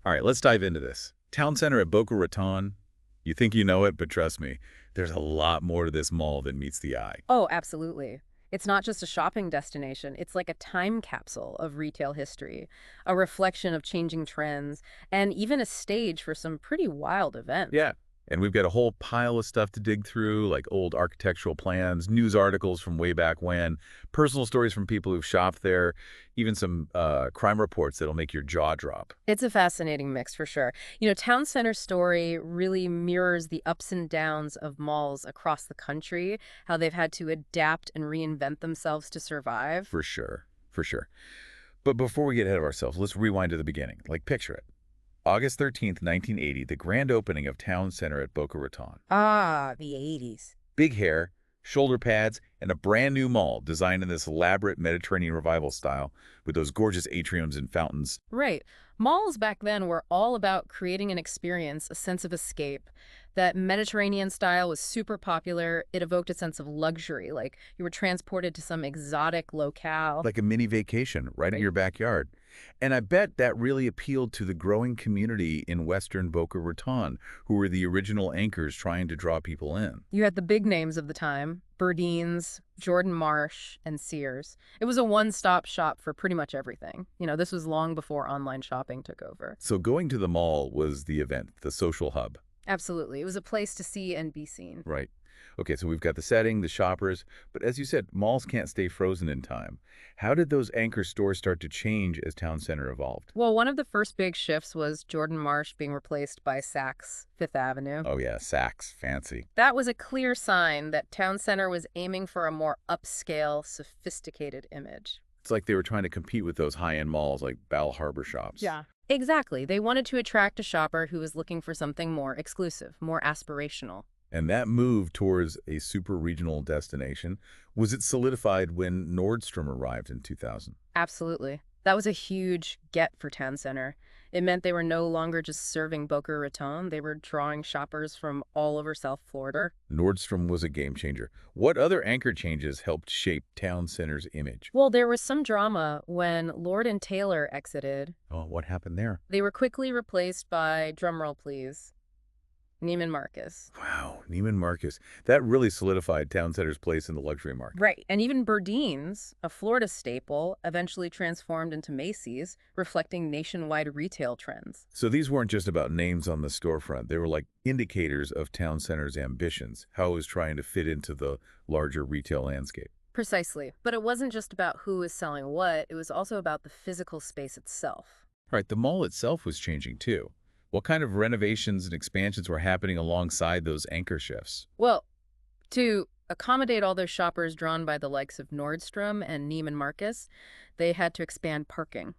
All right, let's dive into this. Town center at Boca Raton. You think you know it, but trust me, there's a lot more to this mall than meets the eye. Oh, absolutely. It's not just a shopping destination, it's like a time capsule of retail history, a reflection of changing trends, and even a stage for some pretty wild events. Yeah. And we've got a whole pile of stuff to dig through, like old architectural plans, news articles from way back when, personal stories from people who've shopped there, even some crime reports that'll make your jaw drop. It's a fascinating mix for sure. Town Center Story really mirrors the ups and downs of malls across the country, how they've had to adapt and reinvent themselves to survive. For sure. For sure. But before we get ahead of ourselves, let's rewind to the beginning. Like, picture it. August 13th, 1980, the grand opening of Town Center at Boca Raton. Ah, the 80s. Big hair, shoulder pads, and a brand new mall designed in this elaborate Mediterranean revival style with those gorgeous atriums and fountains. Right. Malls back then were all about creating an experience, a sense of escape. That Mediterranean style was super popular. It evoked a sense of luxury, like you were transported to some exotic locale. Like a mini vacation right in Right. your backyard. And I bet that really appealed to the growing community in Western Boca Raton, who were the original anchors trying to draw people in. You had the big names of the time, Burdeen's, Jordan Marsh, and Sears. It was a one-stop shop for pretty much everything. This was long before online shopping took over. So going to the mall was the event, the social hub. Absolutely. It was a place to see and be seen. Right. Okay, so we've got the setting, the shoppers, but as you said, malls can't stay frozen in time. How did those anchor stores start to change as Town Center evolved? Well, one of the first big shifts was Jordan Marsh being replaced by Saks Fifth Avenue. Oh yeah, Saks, fancy. That was a clear sign that Town Center was aiming for a more upscale, sophisticated image. It's like they were trying to compete with those high-end malls like Bal Harbor shops. Yeah. Exactly. They wanted to attract a shopper who was looking for something more exclusive, more aspirational. And that move towards a super regional destination, was it solidified when Nordstrom arrived in 2000? Absolutely. That was a huge get for Town Center. It meant they were no longer just serving Boca Raton, they were drawing shoppers from all over South Florida. Nordstrom was a game changer. What other anchor changes helped shape Town Center's image? Well, there was some drama when Lord and Taylor exited. Oh, what happened there? They were quickly replaced by, drumroll please, Neiman Marcus. Wow, Neiman Marcus. That really solidified Town Center's place in the luxury market. Right. And even Burdeen's, a Florida staple, eventually transformed into Macy's, reflecting nationwide retail trends. So these weren't just about names on the storefront. They were like indicators of Town Center's ambitions, how it was trying to fit into the larger retail landscape. Precisely. But it wasn't just about who was selling what, it was also about the physical space itself. All right, the mall itself was changing too. What kind of renovations and expansions were happening alongside those anchor shifts? Well, to accommodate all those shoppers drawn by the likes of Nordstrom and Neiman Marcus, they had to expand parking.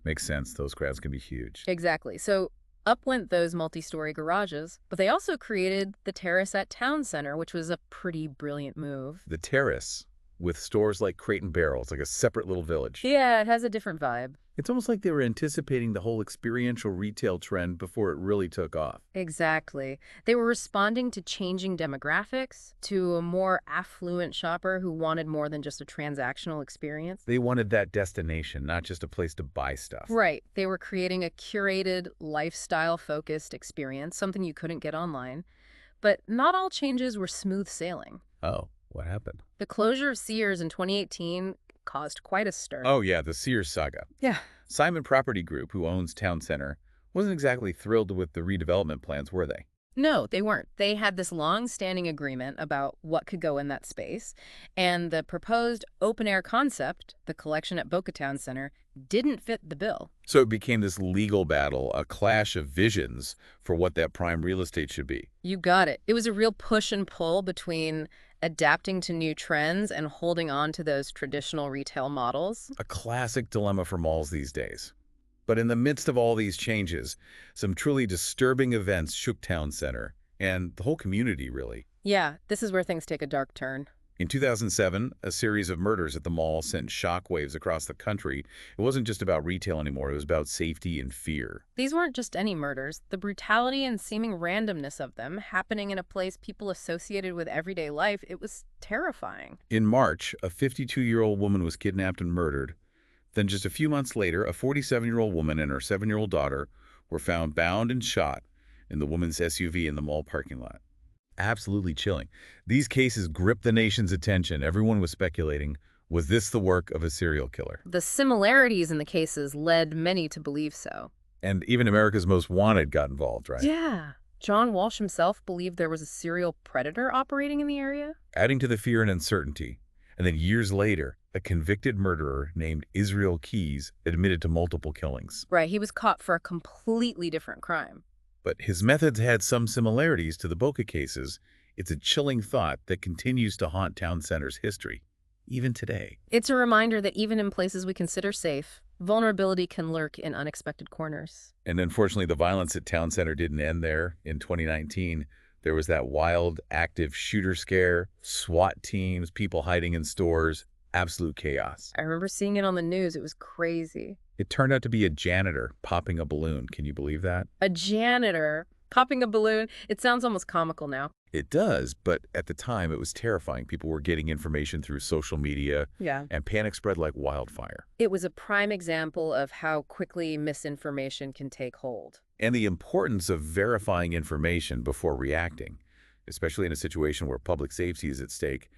Makes sense. Those crowds can be huge. Exactly. So up went those multi-story garages, but they also created the Terrace at Town Center, which was a pretty brilliant move. The Terrace, with stores like Crate and Barrel, it's like a separate little village. Yeah, it has a different vibe. It's almost like they were anticipating the whole experiential retail trend before it really took off. Exactly. They were responding to changing demographics, to a more affluent shopper who wanted more than just a transactional experience. They wanted that destination, not just a place to buy stuff. Right. They were creating a curated, lifestyle-focused experience, something you couldn't get online. But not all changes were smooth sailing. Oh, what happened? The closure of Sears in 2018 caused quite a stir. Oh yeah, the Sears saga. Yeah. Simon Property Group, who owns Town Center, wasn't exactly thrilled with the redevelopment plans, were they? No, they weren't. They had this long-standing agreement about what could go in that space, and the proposed open-air concept, the collection at Boca Town Center, didn't fit the bill. So it became this legal battle, a clash of visions for what that prime real estate should be. You got it. It was a real push and pull between adapting to new trends and holding on to those traditional retail models. A classic dilemma for malls these days. But in the midst of all these changes, some truly disturbing events shook Town Center, and the whole community, really. Yeah, this is where things take a dark turn. In 2007, a series of murders at the mall sent shockwaves across the country. It wasn't just about retail anymore, it was about safety and fear. These weren't just any murders. The brutality and seeming randomness of them happening in a place people associated with everyday life, it was terrifying. In March, a 52-year-old woman was kidnapped and murdered. Then just a few months later, a 47-year-old woman and her 7-year-old daughter were found bound and shot in the woman's SUV in the mall parking lot. Absolutely chilling. These cases gripped the nation's attention. Everyone was speculating, was this the work of a serial killer? The similarities in the cases led many to believe so. And even America's Most Wanted got involved, right? Yeah. John Walsh himself believed there was a serial predator operating in the area. Adding to the fear and uncertainty. And then years later, a convicted murderer named Israel Keys admitted to multiple killings. Right, he was caught for a completely different crime. But his methods had some similarities to the Boca cases. It's a chilling thought that continues to haunt Town Center's history, even today. It's a reminder that even in places we consider safe, vulnerability can lurk in unexpected corners. And unfortunately, the violence at Town Center didn't end there. In 2019, there was that wild, active shooter scare, SWAT teams, people hiding in stores, absolute chaos. I remember seeing it on the news. It was crazy. It turned out to be a janitor popping a balloon. Can you believe that? A janitor popping a balloon. It sounds almost comical now. It does, but at the time, it was terrifying. People were getting information through social media, Yeah. and panic spread like wildfire. It was a prime example of how quickly misinformation can take hold. And the importance of verifying information before reacting, especially in a situation where public safety is at stake.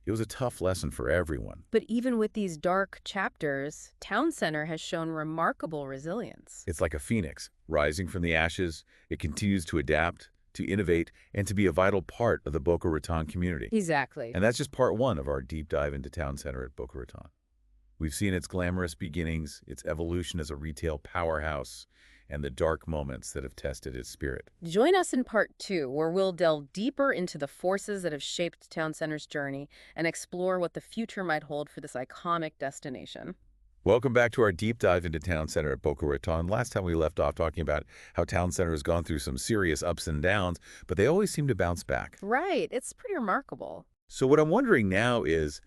It was a tough lesson for everyone. But even with these dark chapters, Town Center has shown remarkable resilience. It's like a phoenix, rising from the ashes. It continues to adapt, to innovate, and to be a vital part of the Boca Raton community. Exactly. And that's just part one of our deep dive into Town Center at Boca Raton. We've seen its glamorous beginnings, its evolution as a retail powerhouse, and the dark moments that have tested its spirit. Join us in part 2, where we'll delve deeper into the forces that have shaped Town Center's journey and explore what the future might hold for this iconic destination. Welcome back to our deep dive into Town Center at Boca Raton. Last time we left off talking about how Town Center has gone through some serious ups and downs, but they always seem to bounce back. Right. It's pretty remarkable. So what I'm wondering now is,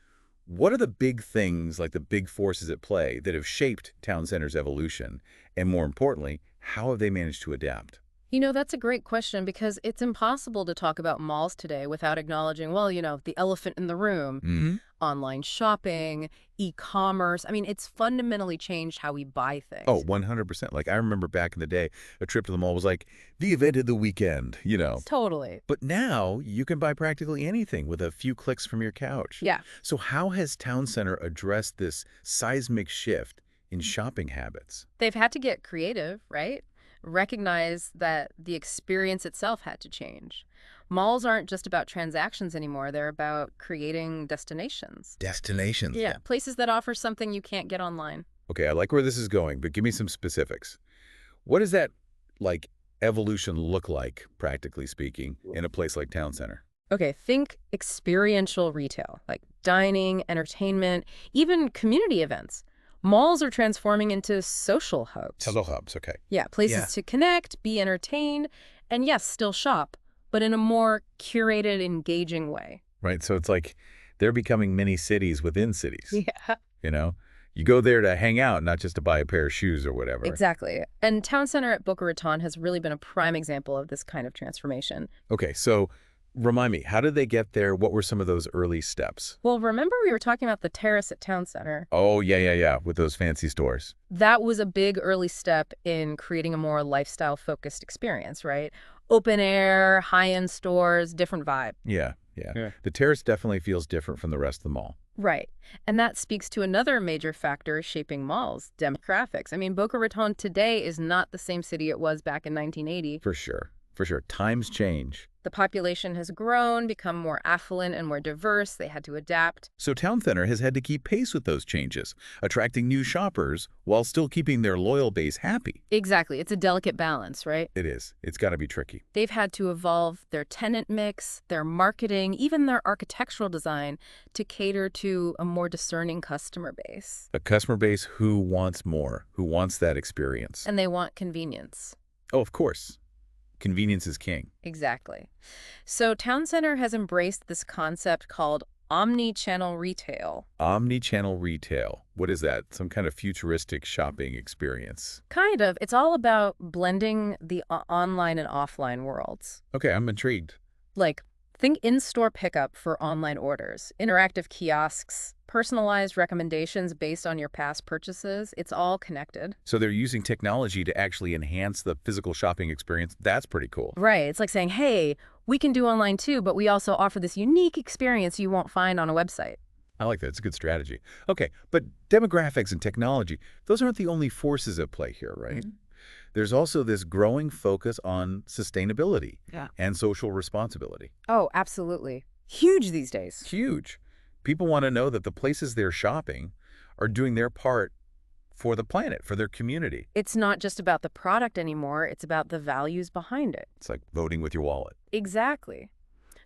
what are the big things, like the big forces at play, that have shaped Town Center's evolution? And more importantly, how have they managed to adapt? You know, that's a great question because it's impossible to talk about malls today without acknowledging, well, the elephant in the room, online shopping, e-commerce. I mean, it's fundamentally changed how we buy things. Oh, 100%. Like, I remember back in the day, a trip to the mall was like the event of the weekend. Totally. But now you can buy practically anything with a few clicks from your couch. Yeah. So how has Town Center addressed this seismic shift in shopping habits? They've had to get creative, right? Recognize that the experience itself had to change. Malls aren't just about transactions anymore. They're about creating destinations. Destinations. Yeah, places that offer something you can't get online. Okay, I like where this is going, but give me some specifics. What does that, like, evolution look like, practically speaking, in a place like Town Center? Okay, think experiential retail, like dining, entertainment, even community events. Malls are transforming into social hubs. Hello hubs, okay. Yeah, places to connect, be entertained, and yes, still shop, but in a more curated, engaging way. Right, so it's like they're becoming mini cities within cities. Yeah. You go there to hang out, not just to buy a pair of shoes or whatever. Exactly. And Town Center at Boca Raton has really been a prime example of this kind of transformation. Okay, so remind me, how did they get there? What were some of those early steps? Well, remember we were talking about the terrace at Town Center? Oh, yeah, with those fancy stores. That was a big early step in creating a more lifestyle-focused experience, right? Open air, high-end stores, different vibe. Yeah. The terrace definitely feels different from the rest of the mall. Right. And that speaks to another major factor shaping malls, demographics. I mean, Boca Raton today is not the same city it was back in 1980. For sure. Times change. The population has grown, become more affluent and more diverse. They had to adapt. So Town Center has had to keep pace with those changes, attracting new shoppers while still keeping their loyal base happy. Exactly. It's a delicate balance, right? It is. It's got to be tricky. They've had to evolve their tenant mix, their marketing, even their architectural design to cater to a more discerning customer base. A customer base who wants more, who wants that experience. And they want convenience. Oh, of course. Convenience is king. Exactly. So Town Center has embraced this concept called omni-channel retail. Omni-channel retail. What is that? Some kind of futuristic shopping experience? Kind of. It's all about blending the online and offline worlds. Okay, I'm intrigued. Like, think in-store pickup for online orders, interactive kiosks, personalized recommendations based on your past purchases. It's all connected. So they're using technology to actually enhance the physical shopping experience. That's pretty cool. Right. It's like saying, hey, we can do online too, but we also offer this unique experience you won't find on a website. I like that. It's a good strategy. Okay, but demographics and technology, those aren't the only forces at play here, right? Mhm. There's also this growing focus on sustainability Yeah. and social responsibility. Oh, absolutely. Huge these days. Huge. People want to know that the places they're shopping are doing their part for the planet, for their community. It's not just about the product anymore, it's about the values behind it. It's like voting with your wallet. Exactly.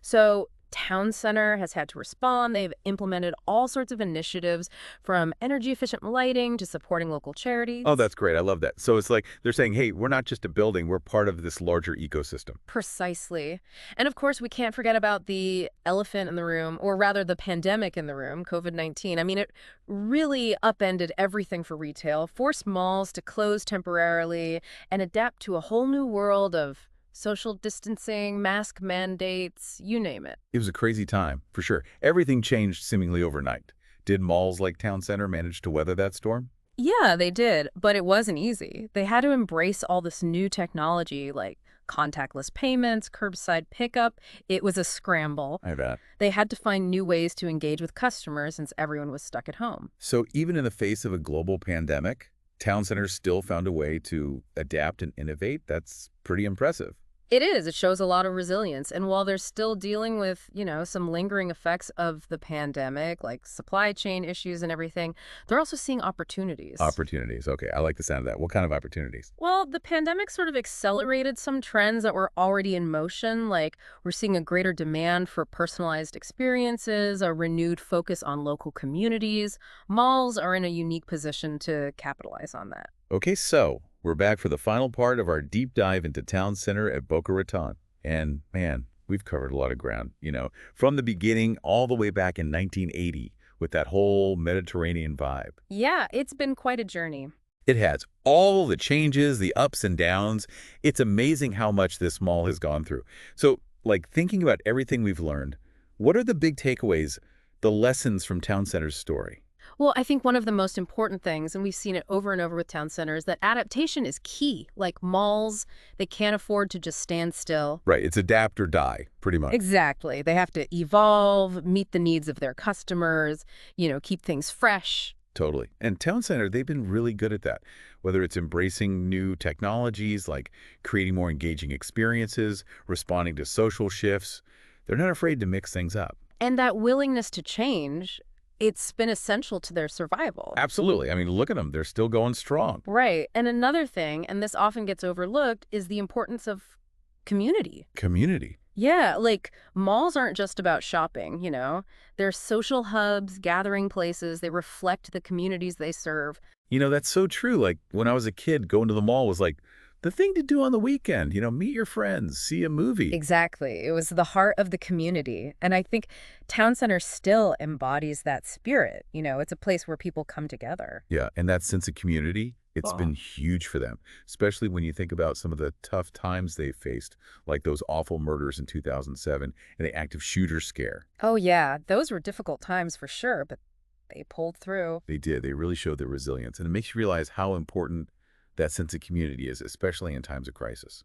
So Town Center has had to respond. They've implemented all sorts of initiatives from energy efficient lighting to supporting local charities. Oh, that's great. I love that. So it's like they're saying, hey, we're not just a building, we're part of this larger ecosystem. Precisely. And of course, we can't forget about the elephant in the room, or rather the pandemic in the room, COVID-19. I mean, it really upended everything for retail, forced malls to close temporarily and adapt to a whole new world of social distancing, mask mandates, you name it. It was a crazy time, for sure. Everything changed seemingly overnight. Did malls like Town Center manage to weather that storm? Yeah, they did, but it wasn't easy. They had to embrace all this new technology like contactless payments, curbside pickup. It was a scramble. I bet. They had to find new ways to engage with customers since everyone was stuck at home. So even in the face of a global pandemic, Town Centers still found a way to adapt and innovate. That's pretty impressive. It is. It shows a lot of resilience. And while they're still dealing with, some lingering effects of the pandemic, like supply chain issues and everything, they're also seeing opportunities. Opportunities. Okay, I like the sound of that. What kind of opportunities? Well, the pandemic sort of accelerated some trends that were already in motion, like we're seeing a greater demand for personalized experiences, a renewed focus on local communities. Malls are in a unique position to capitalize on that. Okay, so we're back for the final part of our deep dive into Town Center at Boca Raton. And man, we've covered a lot of ground, from the beginning all the way back in 1980 with that whole Mediterranean vibe. Yeah, it's been quite a journey. It has all the changes, the ups and downs. It's amazing how much this mall has gone through. So, like, thinking about everything we've learned, what are the big takeaways, the lessons from Town Center's story? Well, I think one of the most important things, and we've seen it over and over with town centers, that adaptation is key. Like malls, they can't afford to just stand still. Right, it's adapt or die, pretty much. Exactly. They have to evolve, meet the needs of their customers, keep things fresh. Totally. And Town Center, they've been really good at that, whether it's embracing new technologies, like creating more engaging experiences, responding to social shifts. They're not afraid to mix things up. And that willingness to change, it's been essential to their survival. Absolutely. I mean, look at them. They're still going strong. Right. And another thing, and this often gets overlooked, is the importance of community. Community. Yeah, like malls aren't just about shopping. They're social hubs, gathering places. They reflect the communities they serve. That's so true. Like, when I was a kid, going to the mall was like the thing to do on the weekend. Meet your friends, see a movie. Exactly. It was the heart of the community. And I think Town Center still embodies that spirit. It's a place where people come together. Yeah, and that sense of community, it's been huge for them, especially when you think about some of the tough times they faced, like those awful murders in 2007 and the active shooter scare. Oh, yeah. Those were difficult times for sure, but they pulled through. They did. They really showed their resilience. And it makes you realize how important that sense of community is, especially in times of crisis.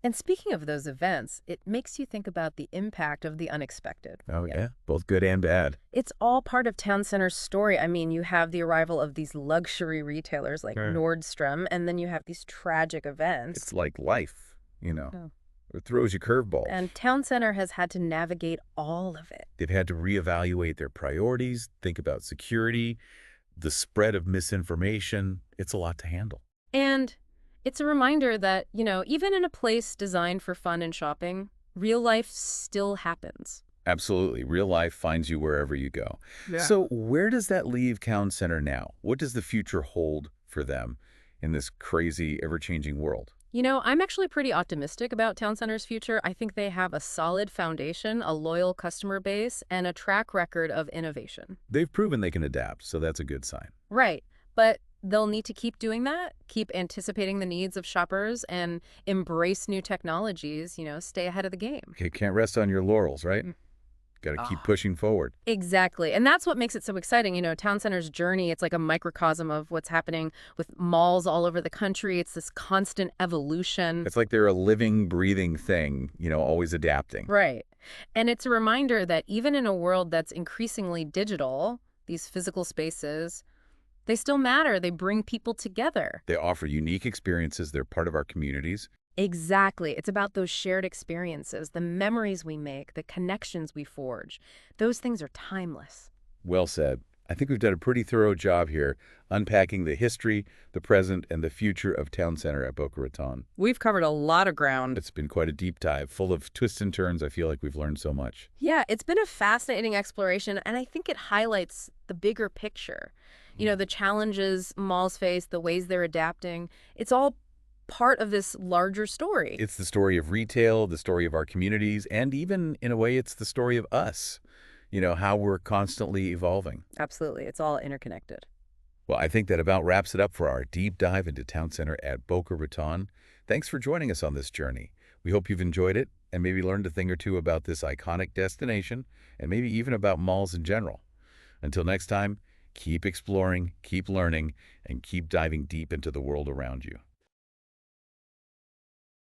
And speaking of those events, it makes you think about the impact of the unexpected. Oh, yeah. Both good and bad. It's all part of Town Center's story. I mean, you have the arrival of these luxury retailers like Sure. Nordstrom, and then you have these tragic events. It's like life. Oh. It throws you curveballs. And Town Center has had to navigate all of it. They've had to reevaluate their priorities, think about security, the spread of misinformation. It's a lot to handle. And it's a reminder that, even in a place designed for fun and shopping, real life still happens. Absolutely. Real life finds you wherever you go. Yeah. So where does that leave Town Center now? What does the future hold for them in this crazy, ever-changing world? I'm actually pretty optimistic about Town Center's future. I think they have a solid foundation, a loyal customer base, and a track record of innovation. They've proven they can adapt, so that's a good sign. Right. But they'll need to keep doing that, keep anticipating the needs of shoppers, and embrace new technologies, stay ahead of the game. Okay, can't rest on your laurels, right? Got to keep Ah, pushing forward. exactly. And that's what makes it so exciting. Town center's journey, it's like a microcosm of what's happening with malls all over the country. It's this constant evolution. It's like they're a living, breathing thing, always adapting. Right. And it's a reminder that even in a world that's increasingly digital, these physical spaces, they still matter. They bring people together. They offer unique experiences. They're part of our communities. Exactly. It's about those shared experiences, the memories we make, the connections we forge. Those things are timeless. Well said. I think we've done a pretty thorough job here unpacking the history, the present, and the future of Town Center at Boca Raton. We've covered a lot of ground. It's been quite a deep dive, full of twists and turns. I feel like we've learned so much. Yeah, it's been a fascinating exploration, and I think it highlights the bigger picture. The challenges malls face, the ways they're adapting. It's all part of this larger story. It's the story of retail, the story of our communities, and even, in a way, it's the story of us, how we're constantly evolving. Absolutely. It's all interconnected. Well, I think that about wraps it up for our deep dive into Town Center at Boca Raton. Thanks for joining us on this journey. We hope you've enjoyed it and maybe learned a thing or two about this iconic destination and maybe even about malls in general. Until next time, keep exploring, keep learning, and keep diving deep into the world around you.